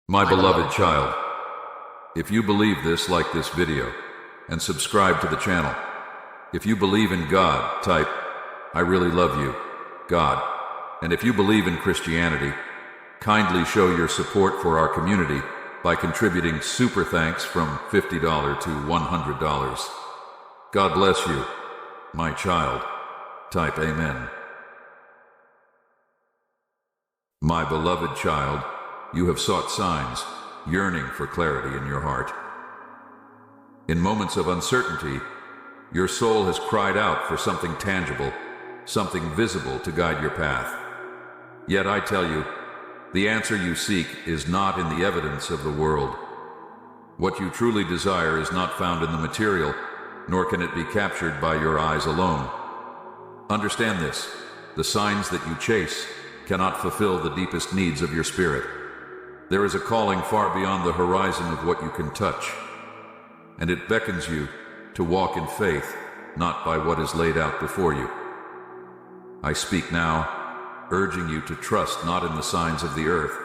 My beloved child, if you believe this, like this video and subscribe to the channel. If you believe in God, type, I really love you, God. And if you believe in Christianity, kindly show your support for our community by contributing super thanks from $50 to $100. God bless you, my child. Type Amen. My beloved child, you have sought signs, yearning for clarity in your heart. In moments of uncertainty, your soul has cried out for something tangible, something visible to guide your path. Yet I tell you, the answer you seek is not in the evidence of the world. What you truly desire is not found in the material, nor can it be captured by your eyes alone. Understand this: the signs that you chase cannot fulfill the deepest needs of your spirit. There is a calling far beyond the horizon of what you can touch, and it beckons you to walk in faith, not by what is laid out before you. I speak now, urging you to trust not in the signs of the earth,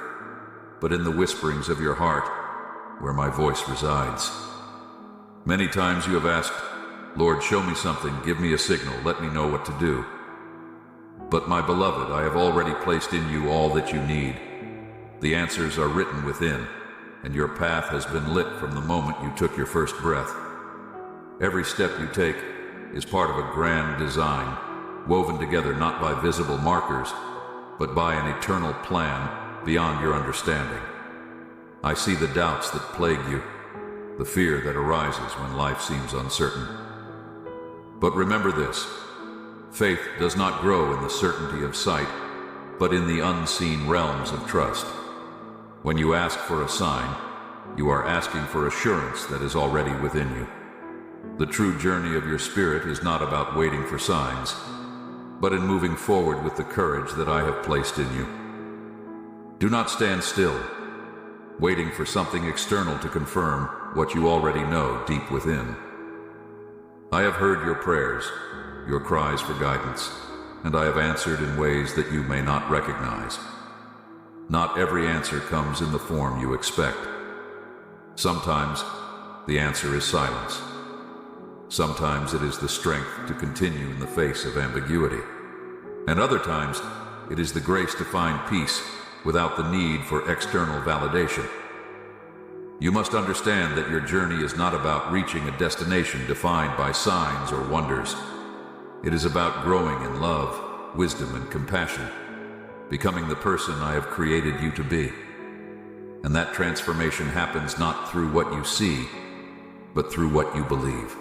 but in the whisperings of your heart, where my voice resides. Many times you have asked, Lord, show me something, give me a signal, let me know what to do. But my beloved, I have already placed in you all that you need. The answers are written within, and your path has been lit from the moment you took your first breath. Every step you take is part of a grand design, woven together not by visible markers, but by an eternal plan beyond your understanding. I see the doubts that plague you, the fear that arises when life seems uncertain. But remember this: faith does not grow in the certainty of sight, but in the unseen realms of trust. When you ask for a sign, you are asking for assurance that is already within you. The true journey of your spirit is not about waiting for signs, but in moving forward with the courage that I have placed in you. Do not stand still, waiting for something external to confirm what you already know deep within. I have heard your prayers, your cries for guidance, and I have answered in ways that you may not recognize. Not every answer comes in the form you expect. Sometimes the answer is silence. Sometimes it is the strength to continue in the face of ambiguity. And other times it is the grace to find peace without the need for external validation. You must understand that your journey is not about reaching a destination defined by signs or wonders. It is about growing in love, wisdom, and compassion, becoming the person I have created you to be. And that transformation happens not through what you see, but through what you believe.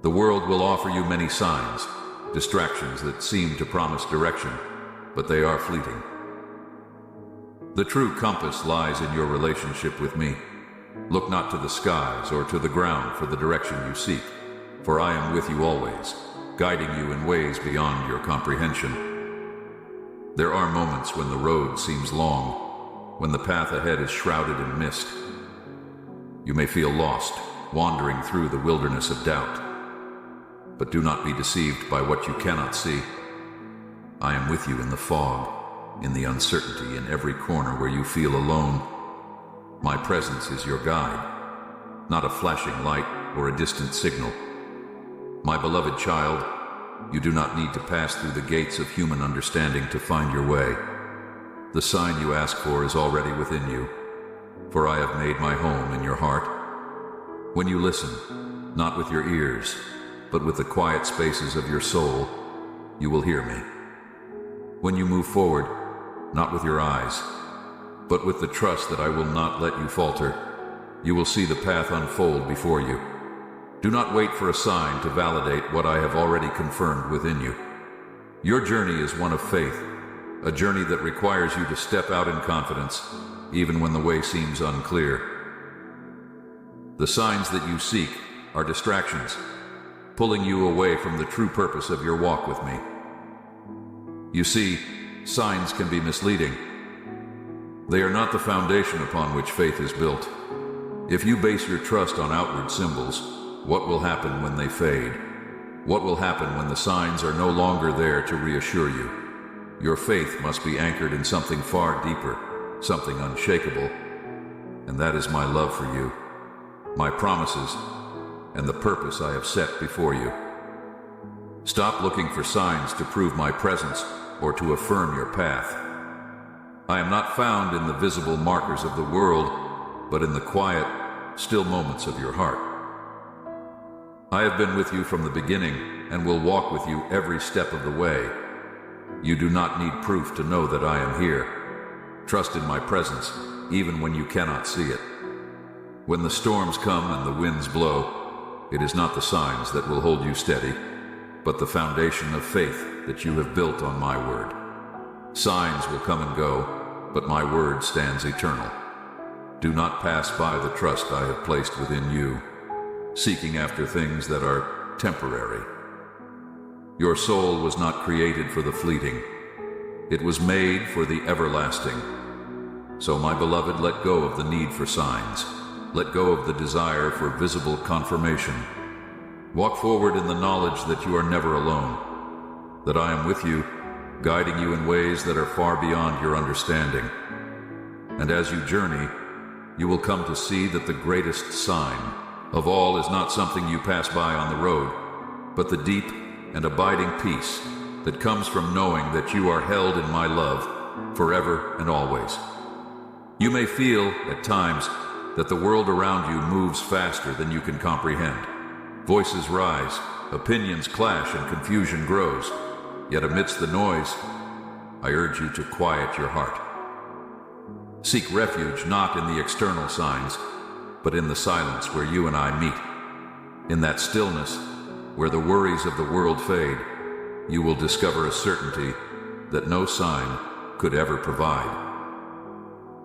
The world will offer you many signs, distractions that seem to promise direction, but they are fleeting. The true compass lies in your relationship with me. Look not to the skies or to the ground for the direction you seek, for I am with you always, guiding you in ways beyond your comprehension. There are moments when the road seems long, when the path ahead is shrouded in mist. You may feel lost, wandering through the wilderness of doubt. But do not be deceived by what you cannot see. I am with you in the fog, in the uncertainty, in every corner where you feel alone. My presence is your guide, not a flashing light or a distant signal. My beloved child, you do not need to pass through the gates of human understanding to find your way. The sign you ask for is already within you, for I have made my home in your heart. When you listen, not with your ears, but with the quiet spaces of your soul, you will hear me. When you move forward, not with your eyes, but with the trust that I will not let you falter, you will see the path unfold before you. Do not wait for a sign to validate what I have already confirmed within you. Your journey is one of faith, a journey that requires you to step out in confidence, even when the way seems unclear. The signs that you seek are distractions, pulling you away from the true purpose of your walk with me. You see, signs can be misleading. They are not the foundation upon which faith is built. If you base your trust on outward symbols, what will happen when they fade? What will happen when the signs are no longer there to reassure you? Your faith must be anchored in something far deeper, something unshakable, and that is my love for you, my promises, and the purpose I have set before you. Stop looking for signs to prove my presence or to affirm your path. I am not found in the visible markers of the world, but in the quiet, still moments of your heart. I have been with you from the beginning and will walk with you every step of the way. You do not need proof to know that I am here. Trust in my presence, even when you cannot see it. When the storms come and the winds blow, it is not the signs that will hold you steady, but the foundation of faith that you have built on my word. Signs will come and go, but my word stands eternal. Do not pass by the trust I have placed within you, seeking after things that are temporary. Your soul was not created for the fleeting. It was made for the everlasting. So, my beloved, let go of the need for signs. Let go of the desire for visible confirmation. Walk forward in the knowledge that you are never alone, that I am with you, guiding you in ways that are far beyond your understanding. And as you journey, you will come to see that the greatest sign of all is not something you pass by on the road, but the deep and abiding peace that comes from knowing that you are held in my love forever and always. You may feel, at times, that the world around you moves faster than you can comprehend. Voices rise, opinions clash, and confusion grows. Yet amidst the noise, I urge you to quiet your heart. Seek refuge not in the external signs, but in the silence where you and I meet. In that stillness, where the worries of the world fade, you will discover a certainty that no sign could ever provide.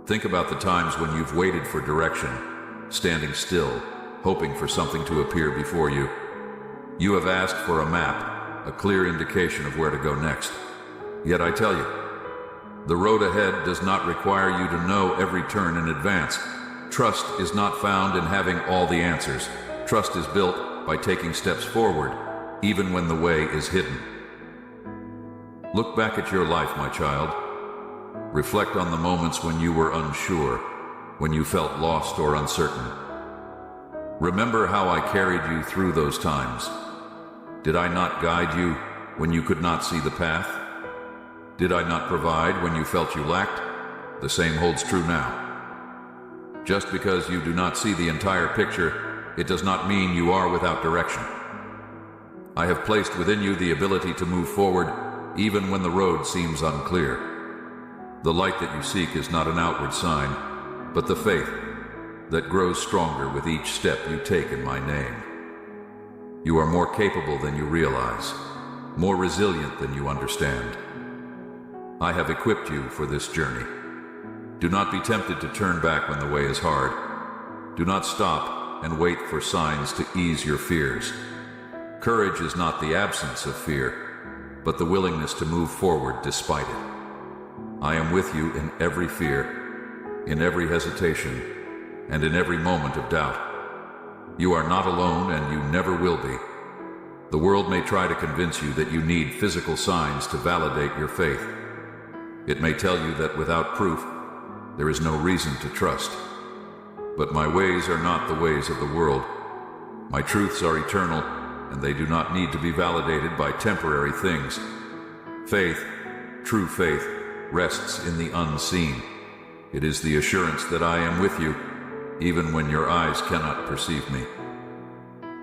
Think about the times when you've waited for direction, standing still, hoping for something to appear before you. You have asked for a map, a clear indication of where to go next. Yet I tell you, the road ahead does not require you to know every turn in advance. Trust is not found in having all the answers. Trust is built by taking steps forward, even when the way is hidden. Look back at your life, my child. Reflect on the moments when you were unsure, when you felt lost or uncertain. Remember how I carried you through those times. Did I not guide you when you could not see the path? Did I not provide when you felt you lacked? The same holds true now. Just because you do not see the entire picture, it does not mean you are without direction. I have placed within you the ability to move forward even when the road seems unclear. The light that you seek is not an outward sign, but the faith that grows stronger with each step you take in my name. You are more capable than you realize, more resilient than you understand. I have equipped you for this journey. Do not be tempted to turn back when the way is hard. Do not stop and wait for signs to ease your fears. Courage is not the absence of fear, but the willingness to move forward despite it. I am with you in every fear, in every hesitation, and in every moment of doubt. You are not alone, and you never will be. The world may try to convince you that you need physical signs to validate your faith. It may tell you that without proof, there is no reason to trust. But my ways are not the ways of the world. My truths are eternal, and they do not need to be validated by temporary things. Faith, true faith, rests in the unseen. It is the assurance that I am with you, even when your eyes cannot perceive me.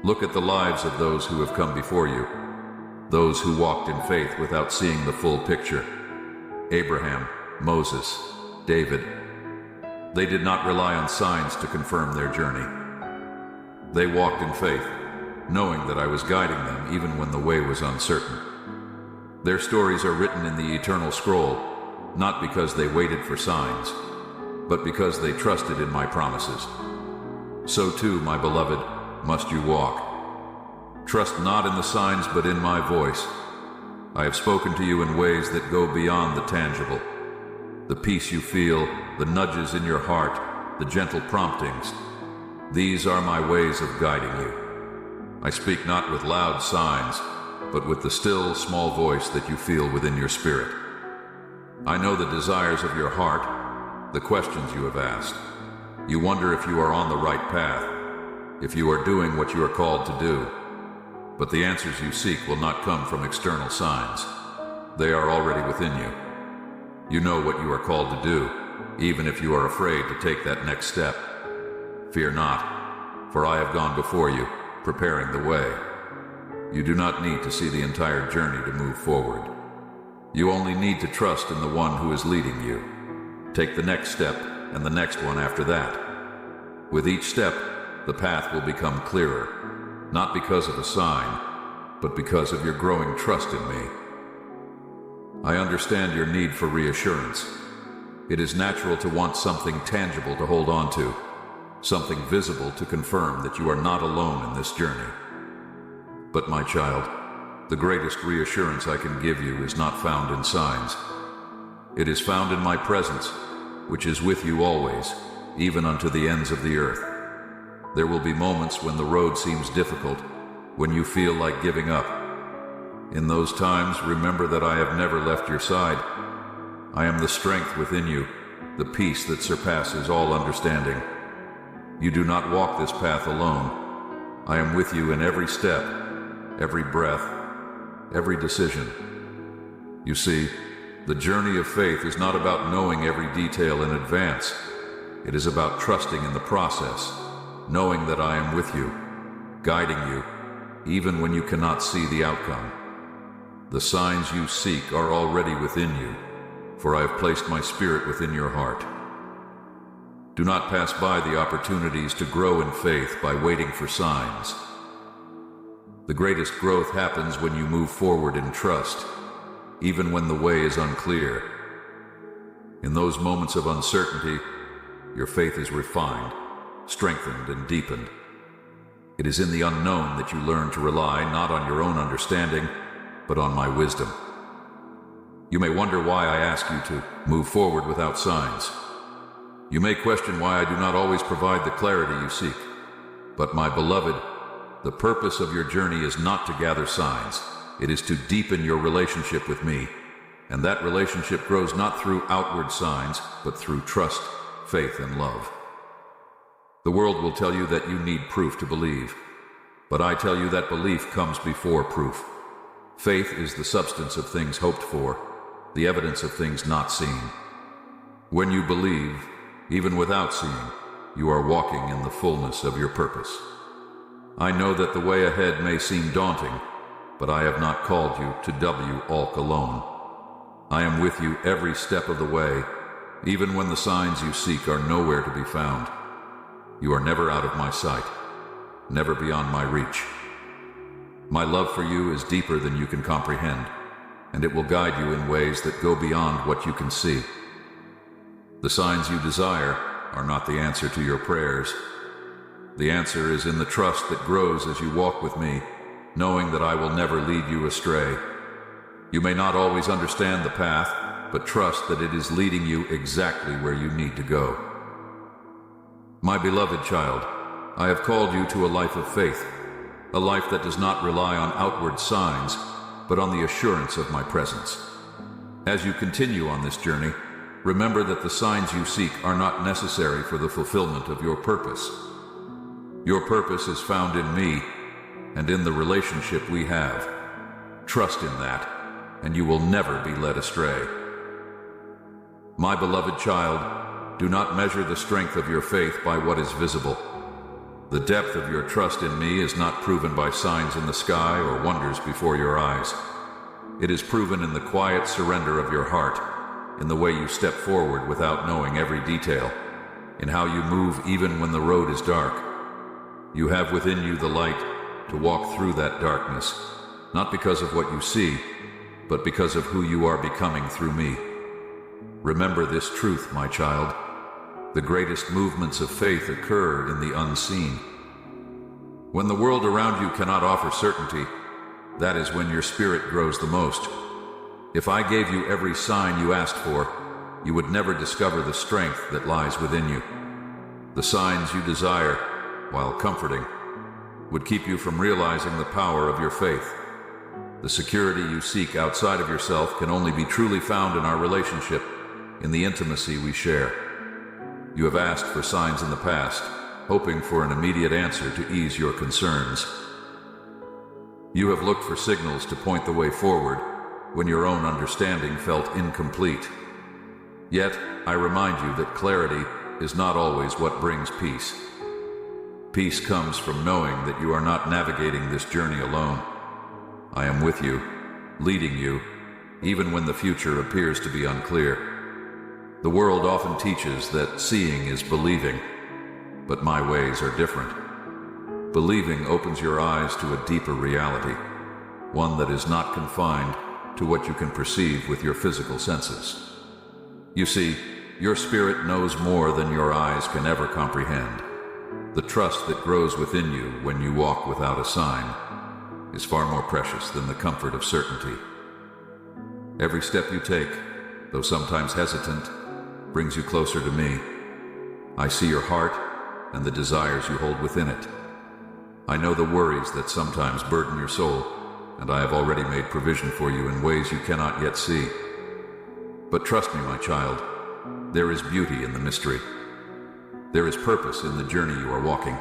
Look at the lives of those who have come before you, those who walked in faith without seeing the full picture. Abraham, Moses, David. They did not rely on signs to confirm their journey. They walked in faith, knowing that I was guiding them even when the way was uncertain. Their stories are written in the eternal scroll, not because they waited for signs, but because they trusted in my promises. So too, my beloved, must you walk. Trust not in the signs, but in my voice. I have spoken to you in ways that go beyond the tangible. The peace you feel, the nudges in your heart, the gentle promptings. These are my ways of guiding you. I speak not with loud signs, but with the still, small voice that you feel within your spirit. I know the desires of your heart, the questions you have asked. You wonder if you are on the right path, if you are doing what you are called to do. But the answers you seek will not come from external signs. They are already within you. You know what you are called to do, even if you are afraid to take that next step. Fear not, for I have gone before you, preparing the way. You do not need to see the entire journey to move forward. You only need to trust in the one who is leading you. Take the next step and the next one after that. With each step, the path will become clearer, not because of a sign, but because of your growing trust in me. I understand your need for reassurance. It is natural to want something tangible to hold on to, something visible to confirm that you are not alone in this journey. But my child, the greatest reassurance I can give you is not found in signs. It is found in my presence, which is with you always, even unto the ends of the earth. There will be moments when the road seems difficult, when you feel like giving up. In those times, remember that I have never left your side. I am the strength within you, the peace that surpasses all understanding. You do not walk this path alone. I am with you in every step, every breath, every decision. You see, the journey of faith is not about knowing every detail in advance. It is about trusting in the process, knowing that I am with you, guiding you, even when you cannot see the outcome. The signs you seek are already within you, for I have placed my spirit within your heart. Do not pass by the opportunities to grow in faith by waiting for signs. The greatest growth happens when you move forward in trust, even when the way is unclear. In those moments of uncertainty, your faith is refined, strengthened, and deepened. It is in the unknown that you learn to rely not on your own understanding, but on my wisdom. You may wonder why I ask you to move forward without signs. You may question why I do not always provide the clarity you seek. But my beloved, the purpose of your journey is not to gather signs. It is to deepen your relationship with me. And that relationship grows not through outward signs, but through trust, faith, and love. The world will tell you that you need proof to believe. But I tell you that belief comes before proof. Faith is the substance of things hoped for, the evidence of things not seen. When you believe, even without seeing, you are walking in the fullness of your purpose. I know that the way ahead may seem daunting, but I have not called you to walk alone. I am with you every step of the way, even when the signs you seek are nowhere to be found. You are never out of my sight, never beyond my reach. My love for you is deeper than you can comprehend, and it will guide you in ways that go beyond what you can see. The signs you desire are not the answer to your prayers. The answer is in the trust that grows as you walk with me, knowing that I will never lead you astray. You may not always understand the path, but trust that it is leading you exactly where you need to go. My beloved child, I have called you to a life of faith, a life that does not rely on outward signs, but on the assurance of my presence. As you continue on this journey, remember that the signs you seek are not necessary for the fulfillment of your purpose. Your purpose is found in me and in the relationship we have. Trust in that, and you will never be led astray. My beloved child, do not measure the strength of your faith by what is visible. The depth of your trust in me is not proven by signs in the sky or wonders before your eyes. It is proven in the quiet surrender of your heart, in the way you step forward without knowing every detail, in how you move even when the road is dark. You have within you the light to walk through that darkness, not because of what you see, but because of who you are becoming through me. Remember this truth, my child. The greatest movements of faith occur in the unseen. When the world around you cannot offer certainty, that is when your spirit grows the most. If I gave you every sign you asked for, you would never discover the strength that lies within you. The signs you desire, while comforting, would keep you from realizing the power of your faith. The security you seek outside of yourself can only be truly found in our relationship, in the intimacy we share. You have asked for signs in the past, hoping for an immediate answer to ease your concerns. You have looked for signals to point the way forward when your own understanding felt incomplete. Yet, I remind you that clarity is not always what brings peace. Peace comes from knowing that you are not navigating this journey alone. I am with you, leading you, even when the future appears to be unclear. The world often teaches that seeing is believing, but my ways are different. Believing opens your eyes to a deeper reality, one that is not confined to what you can perceive with your physical senses. You see, your spirit knows more than your eyes can ever comprehend. The trust that grows within you when you walk without a sign is far more precious than the comfort of certainty. Every step you take, though sometimes hesitant, brings you closer to me. I see your heart and the desires you hold within it. I know the worries that sometimes burden your soul, and I have already made provision for you in ways you cannot yet see. But trust me, my child, there is beauty in the mystery. There is purpose in the journey you are walking.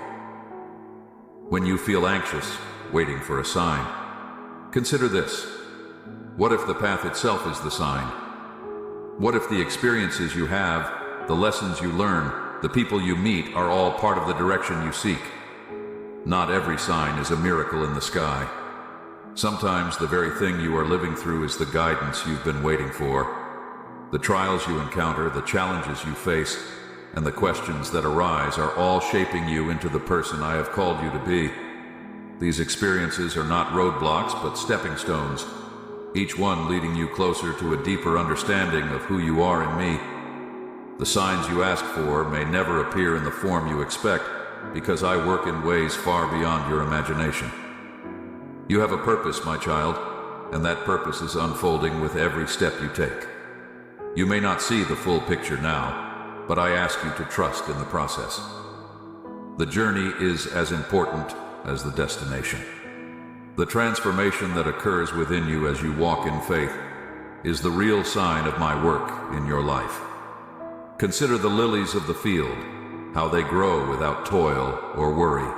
When you feel anxious, waiting for a sign, consider this. What if the path itself is the sign? What if the experiences you have, the lessons you learn, the people you meet are all part of the direction you seek? Not every sign is a miracle in the sky. Sometimes the very thing you are living through is the guidance you've been waiting for. The trials you encounter, the challenges you face, and the questions that arise are all shaping you into the person I have called you to be. These experiences are not roadblocks, but stepping stones, each one leading you closer to a deeper understanding of who you are in me. The signs you ask for may never appear in the form you expect, because I work in ways far beyond your imagination. You have a purpose, my child, and that purpose is unfolding with every step you take. You may not see the full picture now, but I ask you to trust in the process. The journey is as important as the destination. The transformation that occurs within you as you walk in faith is the real sign of my work in your life. Consider the lilies of the field, how they grow without toil or worry.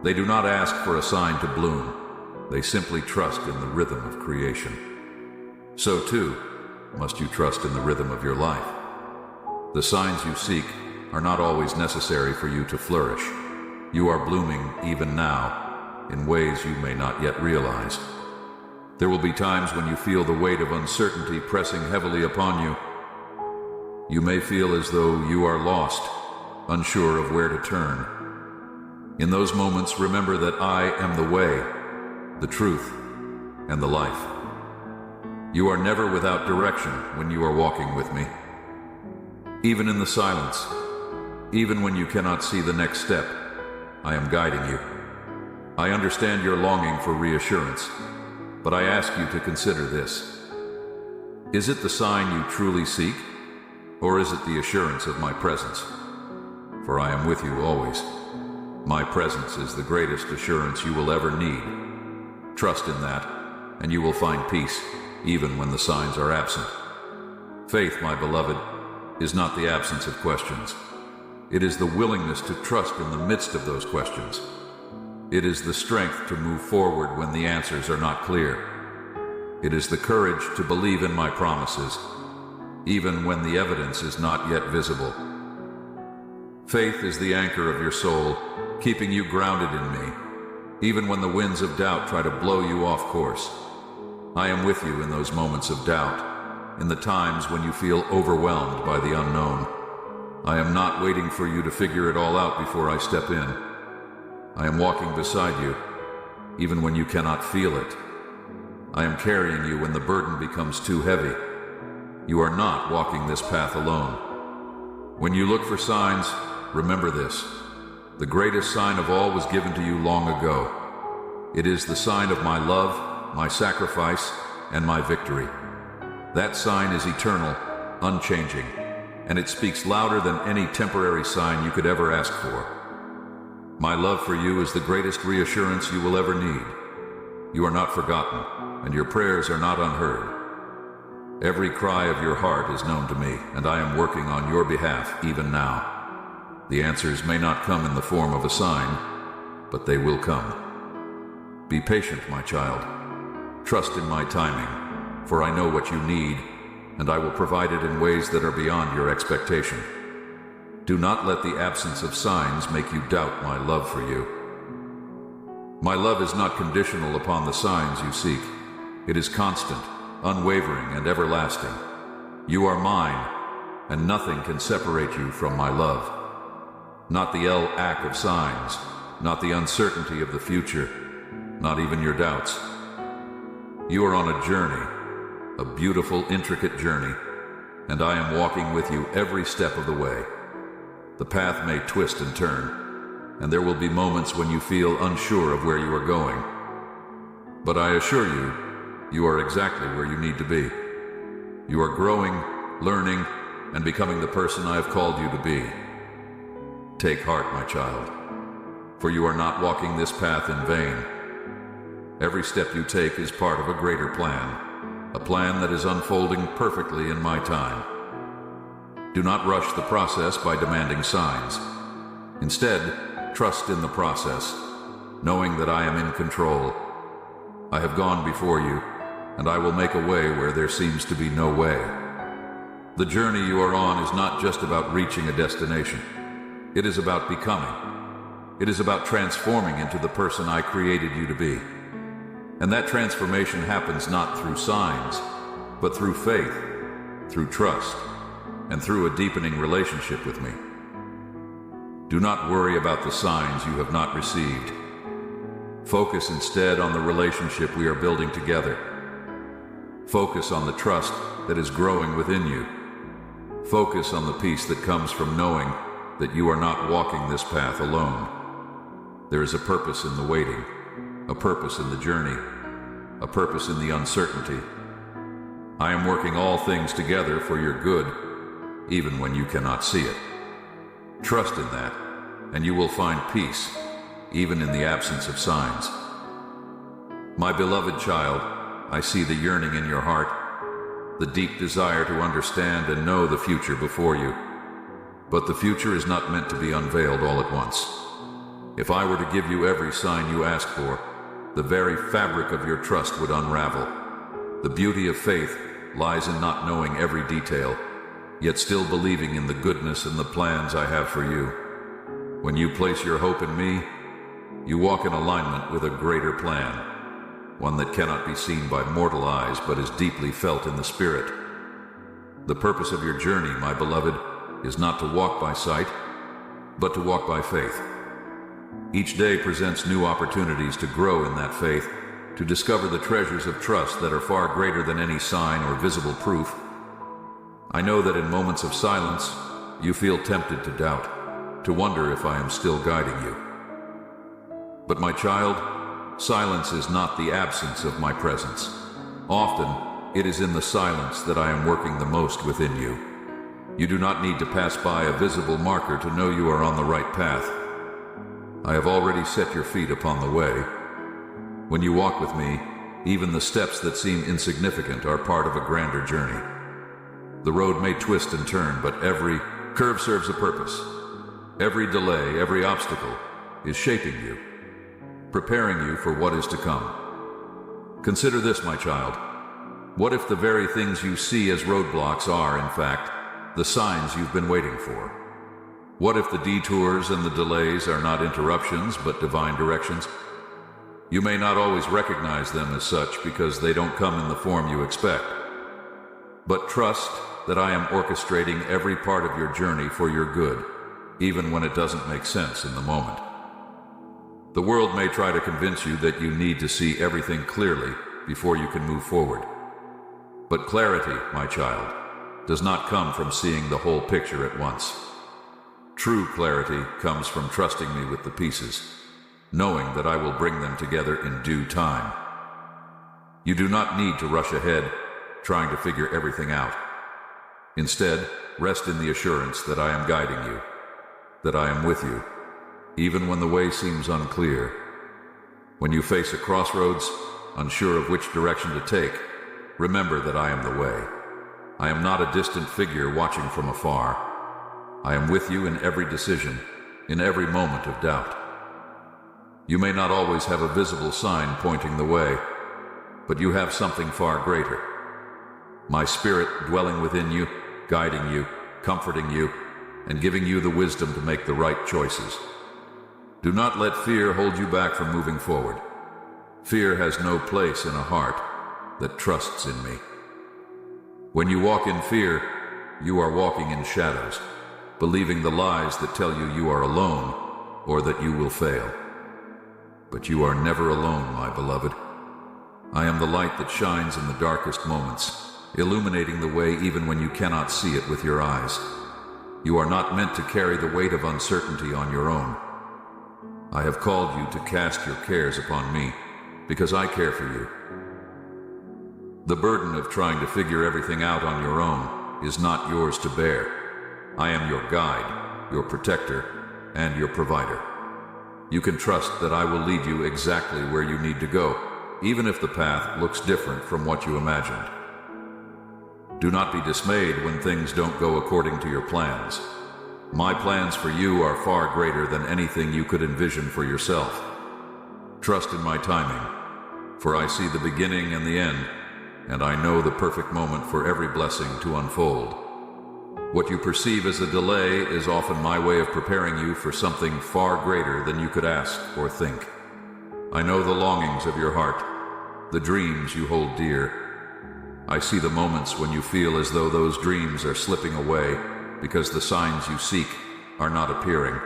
They do not ask for a sign to bloom. They simply trust in the rhythm of creation. So too, must you trust in the rhythm of your life. The signs you seek are not always necessary for you to flourish. You are blooming even now, in ways you may not yet realize. There will be times when you feel the weight of uncertainty pressing heavily upon you. You may feel as though you are lost, unsure of where to turn. In those moments, remember that I am the way, the truth, and the life. You are never without direction when you are walking with me. Even in the silence, even when you cannot see the next step, I am guiding you. I understand your longing for reassurance, but I ask you to consider this. Is it the sign you truly seek, or is it the assurance of my presence? For I am with you always. My presence is the greatest assurance you will ever need. Trust in that, and you will find peace, even when the signs are absent. Faith, my beloved, is not the absence of questions. It is the willingness to trust in the midst of those questions. It is the strength to move forward when the answers are not clear. It is the courage to believe in my promises, even when the evidence is not yet visible. Faith is the anchor of your soul, keeping you grounded in me, even when the winds of doubt try to blow you off course. I am with you in those moments of doubt, in the times when you feel overwhelmed by the unknown. I am not waiting for you to figure it all out before I step in. I am walking beside you, even when you cannot feel it. I am carrying you when the burden becomes too heavy. You are not walking this path alone. When you look for signs, remember this. The greatest sign of all was given to you long ago. It is the sign of my love, my sacrifice, and my victory. That sign is eternal, unchanging, and it speaks louder than any temporary sign you could ever ask for. My love for you is the greatest reassurance you will ever need. You are not forgotten, and your prayers are not unheard. Every cry of your heart is known to me, and I am working on your behalf even now. The answers may not come in the form of a sign, but they will come. Be patient, my child. Trust in my timing, for I know what you need, and I will provide it in ways that are beyond your expectation. Do not let the absence of signs make you doubt my love for you. My love is not conditional upon the signs you seek. It is constant, unwavering, and everlasting. You are mine, and nothing can separate you from my love. Not the lack of signs, not the uncertainty of the future, not even your doubts. You are on a journey, a beautiful, intricate journey, and I am walking with you every step of the way. The path may twist and turn, and there will be moments when you feel unsure of where you are going. But I assure you, you are exactly where you need to be. You are growing, learning, and becoming the person I have called you to be. Take heart, my child, for you are not walking this path in vain. Every step you take is part of a greater plan, a plan that is unfolding perfectly in my time. Do not rush the process by demanding signs. Instead, trust in the process, knowing that I am in control. I have gone before you, and I will make a way where there seems to be no way. The journey you are on is not just about reaching a destination. It is about becoming. It is about transforming into the person I created you to be. And that transformation happens not through signs, but through faith, through trust, and through a deepening relationship with me. Do not worry about the signs you have not received. Focus instead on the relationship we are building together. Focus on the trust that is growing within you. Focus on the peace that comes from knowing that you are not walking this path alone. There is a purpose in the waiting, a purpose in the journey, a purpose in the uncertainty. I am working all things together for your good, even when you cannot see it. Trust in that, and you will find peace, even in the absence of signs. My beloved child, I see the yearning in your heart, the deep desire to understand and know the future before you. But the future is not meant to be unveiled all at once. If I were to give you every sign you ask for, the very fabric of your trust would unravel. The beauty of faith lies in not knowing every detail, yet still believing in the goodness and the plans I have for you. When you place your hope in me, you walk in alignment with a greater plan, one that cannot be seen by mortal eyes but is deeply felt in the spirit. The purpose of your journey, my beloved, is not to walk by sight, but to walk by faith. Each day presents new opportunities to grow in that faith, to discover the treasures of trust that are far greater than any sign or visible proof. I know that in moments of silence, you feel tempted to doubt, to wonder if I am still guiding you. But my child, silence is not the absence of my presence. Often, it is in the silence that I am working the most within you. You do not need to pass by a visible marker to know you are on the right path. I have already set your feet upon the way. When you walk with me, even the steps that seem insignificant are part of a grander journey. The road may twist and turn, but every curve serves a purpose. Every delay, every obstacle is shaping you, preparing you for what is to come. Consider this, my child. What if the very things you see as roadblocks are, in fact, the signs you've been waiting for? What if the detours and the delays are not interruptions, but divine directions? You may not always recognize them as such because they don't come in the form you expect. But trust that I am orchestrating every part of your journey for your good, even when it doesn't make sense in the moment. The world may try to convince you that you need to see everything clearly before you can move forward. But clarity, my child, does not come from seeing the whole picture at once. True clarity comes from trusting me with the pieces, knowing that I will bring them together in due time. You do not need to rush ahead, trying to figure everything out. Instead, rest in the assurance that I am guiding you, that I am with you, even when the way seems unclear. When you face a crossroads, unsure of which direction to take, remember that I am the way. I am not a distant figure watching from afar. I am with you in every decision, in every moment of doubt. You may not always have a visible sign pointing the way, but you have something far greater. My spirit dwelling within you, guiding you, comforting you, and giving you the wisdom to make the right choices. Do not let fear hold you back from moving forward. Fear has no place in a heart that trusts in me. When you walk in fear, you are walking in shadows, believing the lies that tell you you are alone or that you will fail. But you are never alone, my beloved. I am the light that shines in the darkest moments, illuminating the way even when you cannot see it with your eyes. You are not meant to carry the weight of uncertainty on your own. I have called you to cast your cares upon me, because I care for you. The burden of trying to figure everything out on your own is not yours to bear. I am your guide, your protector, and your provider. You can trust that I will lead you exactly where you need to go, even if the path looks different from what you imagined. Do not be dismayed when things don't go according to your plans. My plans for you are far greater than anything you could envision for yourself. Trust in my timing, for I see the beginning and the end, and I know the perfect moment for every blessing to unfold. What you perceive as a delay is often my way of preparing you for something far greater than you could ask or think. I know the longings of your heart, the dreams you hold dear. I see the moments when you feel as though those dreams are slipping away because the signs you seek are not appearing.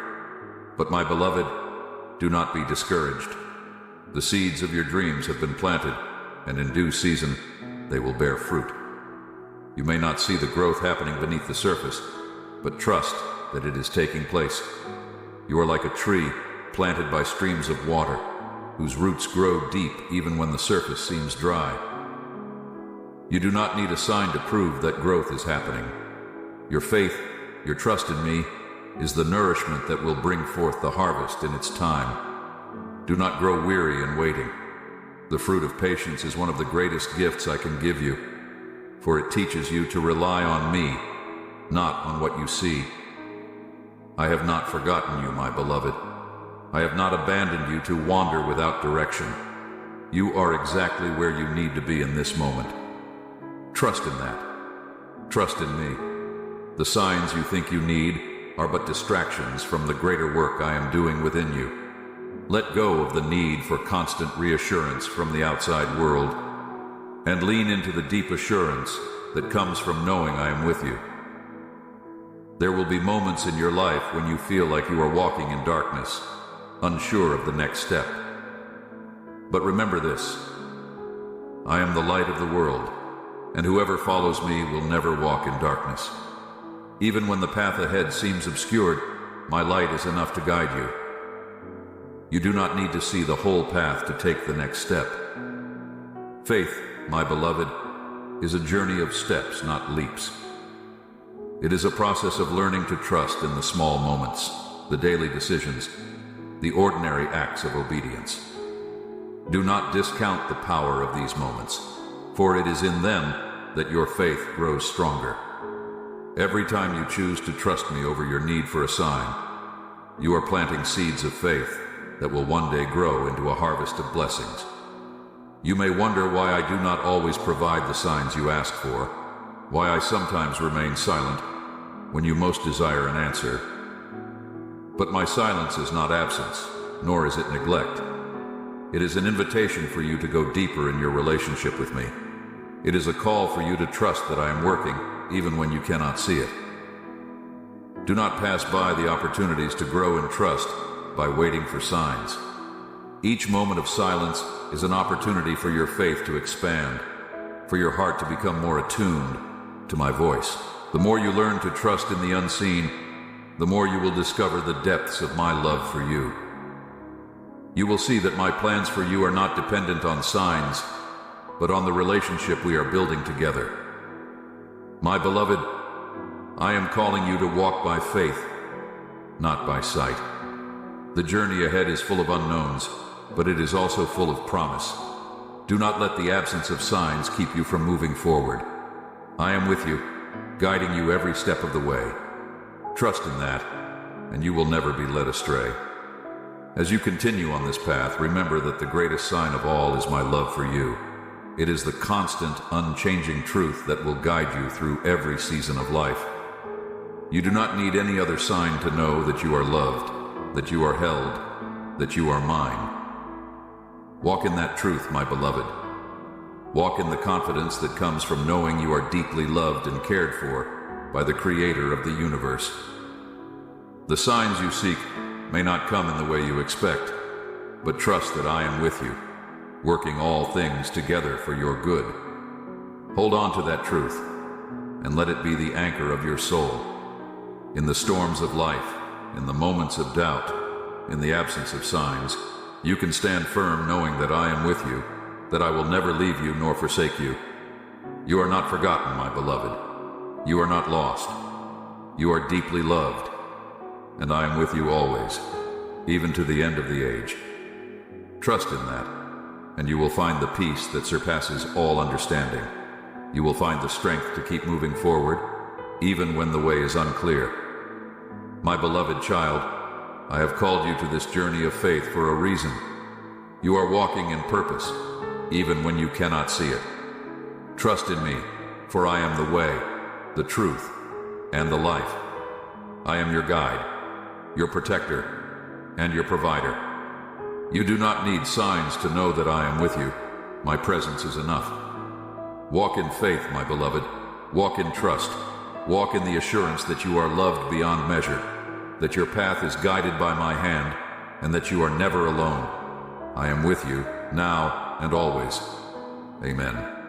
But my beloved, do not be discouraged. The seeds of your dreams have been planted, and in due season, they will bear fruit. You may not see the growth happening beneath the surface, but trust that it is taking place. You are like a tree planted by streams of water, whose roots grow deep even when the surface seems dry. You do not need a sign to prove that growth is happening. Your faith, your trust in me, is the nourishment that will bring forth the harvest in its time. Do not grow weary in waiting. The fruit of patience is one of the greatest gifts I can give you, for it teaches you to rely on me, not on what you see. I have not forgotten you, my beloved. I have not abandoned you to wander without direction. You are exactly where you need to be in this moment. Trust in that. Trust in me. The signs you think you need are but distractions from the greater work I am doing within you. Let go of the need for constant reassurance from the outside world, and lean into the deep assurance that comes from knowing I am with you. There will be moments in your life when you feel like you are walking in darkness, unsure of the next step. But remember this: I am the light of the world, and whoever follows me will never walk in darkness. Even when the path ahead seems obscured, my light is enough to guide you. You do not need to see the whole path to take the next step. Faith, my beloved, is a journey of steps, not leaps. It is a process of learning to trust in the small moments, the daily decisions, the ordinary acts of obedience. Do not discount the power of these moments, for it is in them that your faith grows stronger. Every time you choose to trust me over your need for a sign, you are planting seeds of faith that will one day grow into a harvest of blessings. You may wonder why I do not always provide the signs you ask for, why I sometimes remain silent when you most desire an answer. But my silence is not absence, nor is it neglect. It is an invitation for you to go deeper in your relationship with me. It is a call for you to trust that I am working, even when you cannot see it. Do not pass by the opportunities to grow in trust by waiting for signs. Each moment of silence is an opportunity for your faith to expand, for your heart to become more attuned to my voice. The more you learn to trust in the unseen, the more you will discover the depths of my love for you. You will see that my plans for you are not dependent on signs, but on the relationship we are building together. My beloved, I am calling you to walk by faith, not by sight. The journey ahead is full of unknowns, but it is also full of promise. Do not let the absence of signs keep you from moving forward. I am with you, guiding you every step of the way. Trust in that, and you will never be led astray. As you continue on this path, remember that the greatest sign of all is my love for you. It is the constant, unchanging truth that will guide you through every season of life. You do not need any other sign to know that you are loved, that you are held, that you are mine. Walk in that truth, my beloved. Walk in the confidence that comes from knowing you are deeply loved and cared for by the Creator of the universe. The signs you seek may not come in the way you expect, but trust that I am with you, working all things together for your good. Hold on to that truth, and let it be the anchor of your soul. In the storms of life, in the moments of doubt, in the absence of signs, you can stand firm knowing that I am with you, that I will never leave you nor forsake you. You are not forgotten, my beloved. You are not lost. You are deeply loved, and I am with you always, even to the end of the age. Trust in that, and you will find the peace that surpasses all understanding. You will find the strength to keep moving forward, even when the way is unclear. My beloved child, I have called you to this journey of faith for a reason. You are walking in purpose, even when you cannot see it. Trust in me, for I am the way, the truth, and the life. I am your guide, your protector, and your provider. You do not need signs to know that I am with you. My presence is enough. Walk in faith, my beloved. Walk in trust. Walk in the assurance that you are loved beyond measure, that your path is guided by my hand, and that you are never alone. I am with you, now and always. Amen.